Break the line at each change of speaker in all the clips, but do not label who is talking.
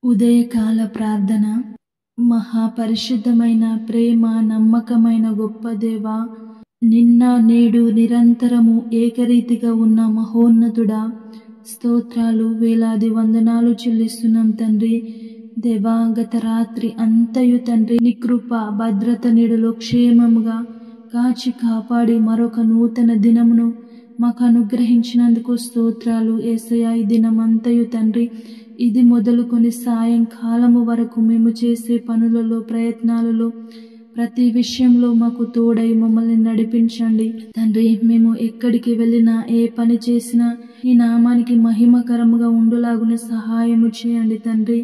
ఉదయకాల ప్రార్థన. మహాపరిశుద్ధమైన ప్రేమ నమ్మకమైన గొప్ప దేవా, నిన్న నేడు నిరంతరము ఏకరీతిగా ఉన్న మహోన్నతుడా, స్తోత్రాలు వేలాది వందనాలు చెల్లిస్తున్నాం తండ్రి. దేవా, గత రాత్రి అంతయు తండ్రి నీ కృప భద్రత నీడలో క్షేమముగా కాచి కాపాడి మరొక నూతన దినమును మాకు అనుగ్రహించినందుకు స్తోత్రాలు యేసయ్యా. ఈ దినమంతయు తండ్రి, ఇది మొదలుకొని సాయంకాలము వరకు మేము చేసే పనులలో ప్రయత్నాలలో ప్రతి విషయంలో మాకు తోడై మమ్మల్ని నడిపించండి తండ్రి. మేము ఎక్కడికి వెళ్ళినా ఏ పని చేసినా ఈ నామానికి మహిమకరముగా ఉండులాగున సహాయము చేయండి తండ్రి.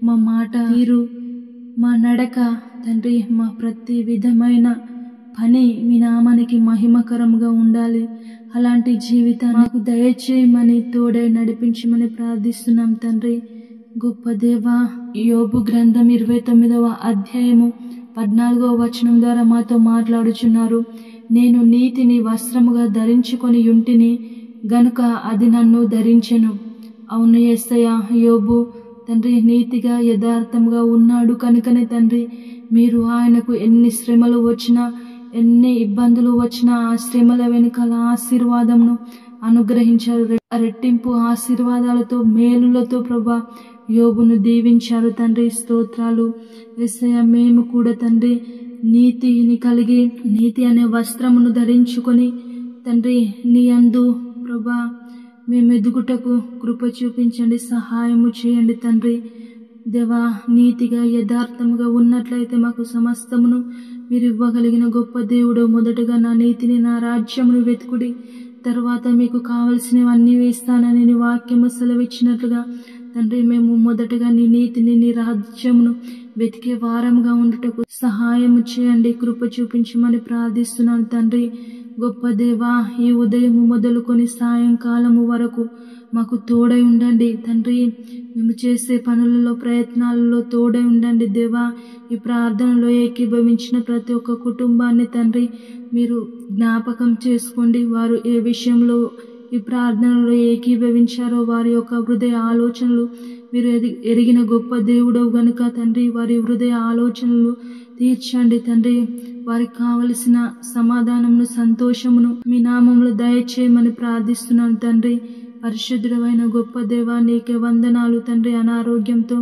మా మాట తీరు, మా నడక తండ్రి, మా ప్రతి విధమైన పని మీ నామానికి మహిమకరముగా ఉండాలి. అలాంటి జీవితాన్ని మాకు దయచేయమని తోడై నడిపించమని ప్రార్థిస్తున్నాం తండ్రి. గొప్ప దేవా, యోబు గ్రంథం 29వ అధ్యాయము 14వ వచనం ద్వారా మాతో మాట్లాడుచున్నారు. నేను నీతిని వస్త్రముగా ధరించుకొని యుంటిని గనుక అది నన్ను ధరించెను. అవును యేసయ్యా, యోబు తండ్రి నీతిగా యథార్థముగా ఉన్నాడు కనుకనే తండ్రి మీరు ఆయనకు ఎన్ని శ్రమలు వచ్చినా ఎన్ని ఇబ్బందులు వచ్చినా ఆ శ్రమల వెనుకల ఆశీర్వాదంను అనుగ్రహించారు. రెట్టింపు ఆశీర్వాదాలతో మేలులతో ప్రభా యోబును దీవించారు తండ్రి. స్తోత్రాలు యేసయ్యా. మేము కూడా తండ్రి నీతిని కలిగి నీతి అనే వస్త్రమును ధరించుకొని తండ్రి నీ యందు ప్రభా మేము ఎదుగుటకు కృప చూపించండి, సహాయము చేయండి తండ్రి. దేవా, నీతిగా యథార్థముగా ఉన్నట్లయితే మాకు సమస్తమును మీరు ఇవ్వగలిగిన గొప్ప దేవుడు. మొదటగా నా నీతిని నా రాజ్యమును వెతుకుడి, తర్వాత మీకు కావలసినవన్నీ వేస్తానని నీ వాక్యము సెలవిచ్చినట్లుగా తండ్రి మేము మొదటగా నీ నీతిని నీ రాజ్యమును వెతికే వారముగా ఉండుటకు సహాయము చేయండి, కృప చూపించమని ప్రార్థిస్తున్నాను తండ్రి. గొప్ప దేవా, ఈ ఉదయము మొదలుకొని సాయంకాలము వరకు మాకు తోడై ఉండండి తండ్రి. మేము చేసే పనులలో ప్రయత్నాలలో తోడై ఉండండి దేవా. ఈ ప్రార్థనలో ఏకీభవించిన ప్రతి ఒక్క కుటుంబాన్ని తండ్రి మీరు జ్ఞాపకం చేసుకోండి. వారు ఏ విషయంలో ఈ ప్రార్థనలో ఏకీభవించారో వారి యొక్క హృదయ ఆలోచనలు మీరు ఎరిగిన గొప్ప దేవుడవు గనుక తండ్రి వారి హృదయ ఆలోచనలు తీర్చండి తండ్రి. వారికి కావలసిన సమాధానమును సంతోషమును మీ నామములో దయచేయమని ప్రార్థిస్తున్నాను తండ్రి. పరిశుద్ధుడైన గొప్ప దేవా, నీకే వందనాలు తండ్రి. అనారోగ్యంతో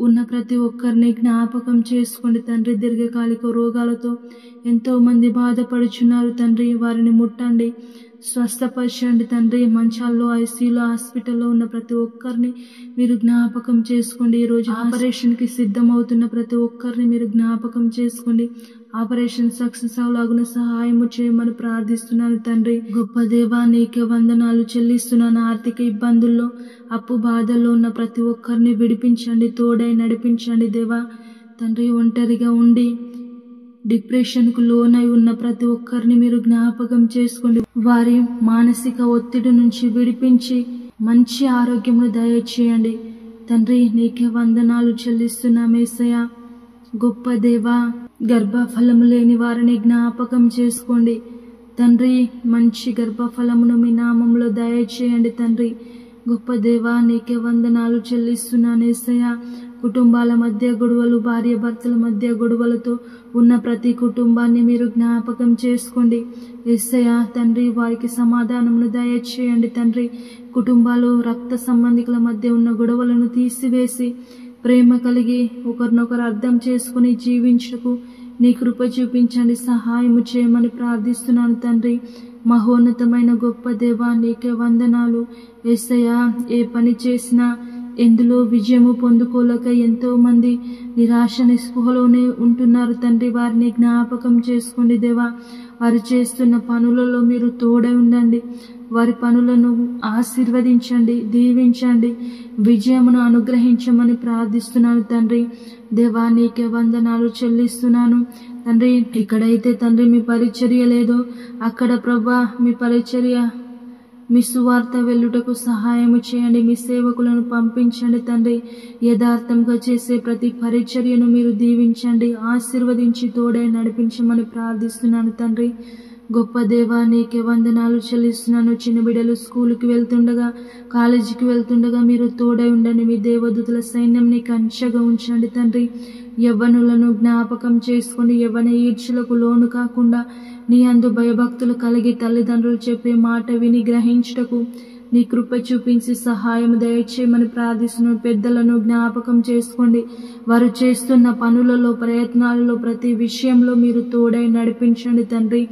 ఉన్న ప్రతి ఒక్కరిని జ్ఞాపకం చేసుకోండి తండ్రి. దీర్ఘకాలిక రోగాలతో ఎంతో మంది బాధపడుచున్నారు తండ్రి. వారిని ముట్టండి, స్వస్థపరచండి తండ్రి. మంచాల్లో, ఐసీయూలో, హాస్పిటల్లో ఉన్న ప్రతి ఒక్కరిని మీరు జ్ఞాపకం చేసుకోండి. ఈరోజు ఆపరేషన్కి సిద్ధమవుతున్న ప్రతి ఒక్కరిని మీరు జ్ఞాపకం చేసుకోండి. ఆపరేషన్ సక్సెస్ అవలాగున సహాయము చేయమని ప్రార్థిస్తున్నాను తండ్రి. గొప్ప దేవా, నీకే వందనాలు చెల్లిస్తున్నాను. ఆర్థిక ఇబ్బందుల్లో, అప్పు బాధల్లో ఉన్న ప్రతి ఒక్కరిని విడిపించండి, తోడై నడిపించండి దేవా తండ్రి. ఒంటరిగా ఉండి డిప్రెషన్కు లోనై ఉన్న ప్రతి ఒక్కరిని మీరు జ్ఞాపకం చేసుకోండి. వారి మానసిక ఒత్తిడి నుంచి విడిపించి మంచి ఆరోగ్యమును దయచేయండి తండ్రి. నీకే వందనాలు చెల్లిస్తున్నాం యేసయ్యా. గొప్ప దేవా, గర్భఫలము లేని వారిని జ్ఞాపకం చేసుకోండి తండ్రి. మంచి గర్భఫలమును మీ నామంలో దయచేయండి తండ్రి. గొప్ప దేవా, నీకే వందనాలు చెల్లిస్తున్నాను యేసయ్యా. కుటుంబాల మధ్య గొడవలు, భార్య భర్తల మధ్య గొడవలతో ఉన్న ప్రతి కుటుంబాన్ని మీరు జ్ఞాపకం చేసుకోండి యేసయ్యా తండ్రి. వారికి సమాధానమును దయచేయండి తండ్రి. కుటుంబాలు, రక్త సంబంధికుల మధ్య ఉన్న గొడవలను తీసివేసి ప్రేమ కలిగి ఒకరినొకరు అర్థం చేసుకుని జీవించకు నీ కృప చూపించండి, సహాయము చేయమని ప్రార్థిస్తున్నాను తండ్రి. మహోన్నతమైన గొప్ప దేవా, నీకే వందనాలు యేసయ్యా. ఏ పని చేసినా ఎందులో విజయము పొందుకోలేక ఎంతో మంది నిరాశ నిస్పృహలోనే ఉంటున్నారు తండ్రి. వారిని జ్ఞాపకం చేసుకోండి దేవా. వారు చేస్తున్న పనులలో మీరు తోడై ఉండండి. వారి పనులను ఆశీర్వదించండి, దీవించండి, విజయమును అనుగ్రహించమని ప్రార్థిస్తున్నాను తండ్రి. దేవా, నీకే వందనాలు చెల్లిస్తున్నాను తండ్రి. ఎక్కడైతే తండ్రి మీ పరిచర్య లేదో అక్కడ ప్రభా మీ పరిచర్య, మీ సువార్త వెళ్ళుటకు సహాయము చేయండి. మీ సేవకులను పంపించండి తండ్రి. యథార్థంగా చేసే ప్రతి పరిచర్యను మీరు దీవించండి, ఆశీర్వదించి తోడై నడిపించమని ప్రార్థిస్తున్నాను తండ్రి. గొప్ప దేవా నీకే వందనాలు చెల్లిస్తున్నాను. చిన్న బిడ్డలు స్కూల్కి వెళ్తుండగా, కాలేజీకి వెళ్తుండగా మీరు తోడై ఉండండి. మీ దేవదూతల సైన్యం నీకు అంచగా ఉంచండి తండ్రి. యవ్వనులను జ్ఞాపకం చేసుకోండి. యవ్వన ఈర్ష్యలకు లోను కాకుండా నీ అందు భయభక్తులు కలిగి తల్లిదండ్రులు చెప్పే మాట విని గ్రహించుటకు నీ కృప చూపించి సహాయం దయచేయమని ప్రార్థిస్తున్నాను. పెద్దలను జ్ఞాపకం చేసుకోండి. వారు చేస్తున్న పనులలో, ప్రయత్నాలలో, ప్రతి విషయంలో మీరు తోడై నడిపించండి తండ్రి.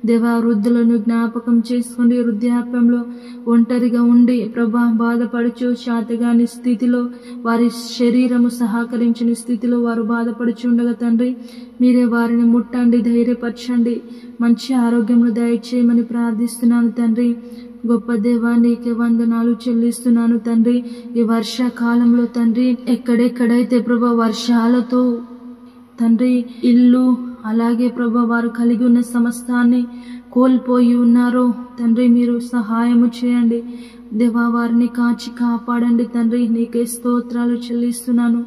దేవా వృద్ధులను జ్ఞాపకం చేసుకోండి. వృద్ధాప్యంలో ఒంటరిగా ఉండి ప్రభా బాధపడుచు శాతగాని స్థితిలో, వారి శరీరము సహకరించిన స్థితిలో వారు బాధపడుచుండగా తండ్రి మీరే వారిని ముట్టండి, ధైర్యపరచండి, మంచి ఆరోగ్యమును దయచేయమని ప్రార్థిస్తున్నాను తండ్రి. గొప్ప దేవా నీకే వందనాలు చెల్లిస్తున్నాను తండ్రి. ఈ వర్షాకాలంలో తండ్రి ఎక్కడెక్కడైతే ప్రభా వర్షాలతో తండ్రి ఇల్లు అలాగే ప్రభా వారు కలిగి ఉన్న సమస్తాన్ని కోల్పోయి ఉన్నారో తండ్రి మీరు సహాయము చేయండి దేవా. వారిని కాచి కాపాడండి తండ్రి. నీకే స్తోత్రాలు చెల్లిస్తున్నాను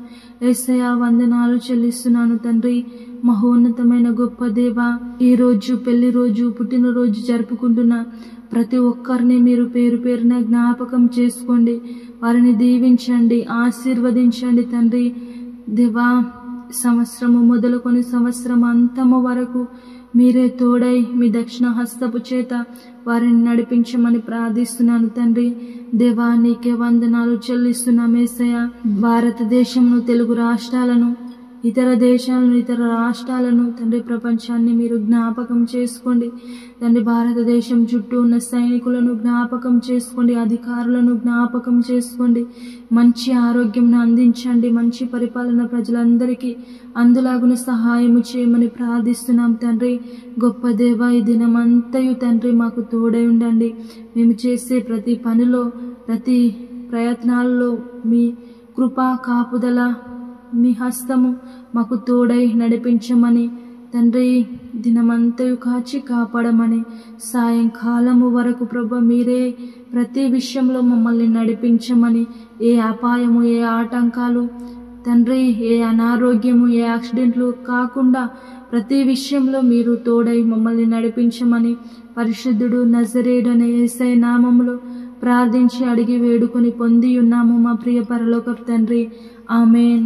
యేసయ్యా, వందనాలు చెల్లిస్తున్నాను తండ్రి. మహోన్నతమైన గొప్ప దేవా, ఈరోజు పెళ్లి రోజు, పుట్టినరోజు జరుపుకుంటున్న ప్రతి ఒక్కరిని మీరు పేరు పేరున జ్ఞాపకం చేసుకోండి. వారిని దీవించండి, ఆశీర్వదించండి తండ్రి. దేవా సంవత్సరము మొదలుకొని సంవత్సరం అంతము వరకు మీరే తోడై మీ దక్షిణ హస్తపు చేత వారిని నడిపించమని ప్రార్థిస్తున్నాను తండ్రి. దేవా నీకే వందనాలు చెల్లిస్తున్నాం యేసయ్యా. భారతదేశంను, తెలుగు రాష్ట్రాలను, ఇతర దేశాలను, ఇతర రాష్ట్రాలను తండ్రి, ప్రపంచాన్ని మీరు జ్ఞాపకం చేసుకోండి తండ్రి. భారతదేశం చుట్టూ ఉన్న సైనికులను జ్ఞాపకం చేసుకోండి, అధికారులను జ్ఞాపకం చేసుకోండి. మంచి ఆరోగ్యం అందించండి, మంచి పరిపాలన ప్రజలందరికీ అందులాగున సహాయము చేయమని ప్రార్థిస్తున్నాం తండ్రి. గొప్ప దేవా ఈ దినమంతయు తండ్రి మాకు తోడై ఉండండి. మేము చేసే ప్రతి పనిలో, ప్రతి ప్రయత్నాల్లో మీ కృపా కాపుదల, మీ హస్తము మాకు తోడై నడిపించమని తండ్రి, దినమంతయు కాచి కాపాడమని, సాయంకాలము వరకు ప్రభు మీరే ప్రతి విషయంలో మమ్మల్ని నడిపించమని, ఏ అపాయము, ఏ ఆటంకాలు తండ్రి, ఏ అనారోగ్యము, ఏ యాక్సిడెంట్లు కాకుండా ప్రతి విషయంలో మీరు తోడై మమ్మల్ని నడిపించమని పరిశుద్ధుడు నజరేయుడైన యేసయ్య నామములో ప్రార్థించి అడిగి వేడుకొని పొంది ఉన్నాము మా ప్రియ పరలోకపు తండ్రి. ఆమేన్.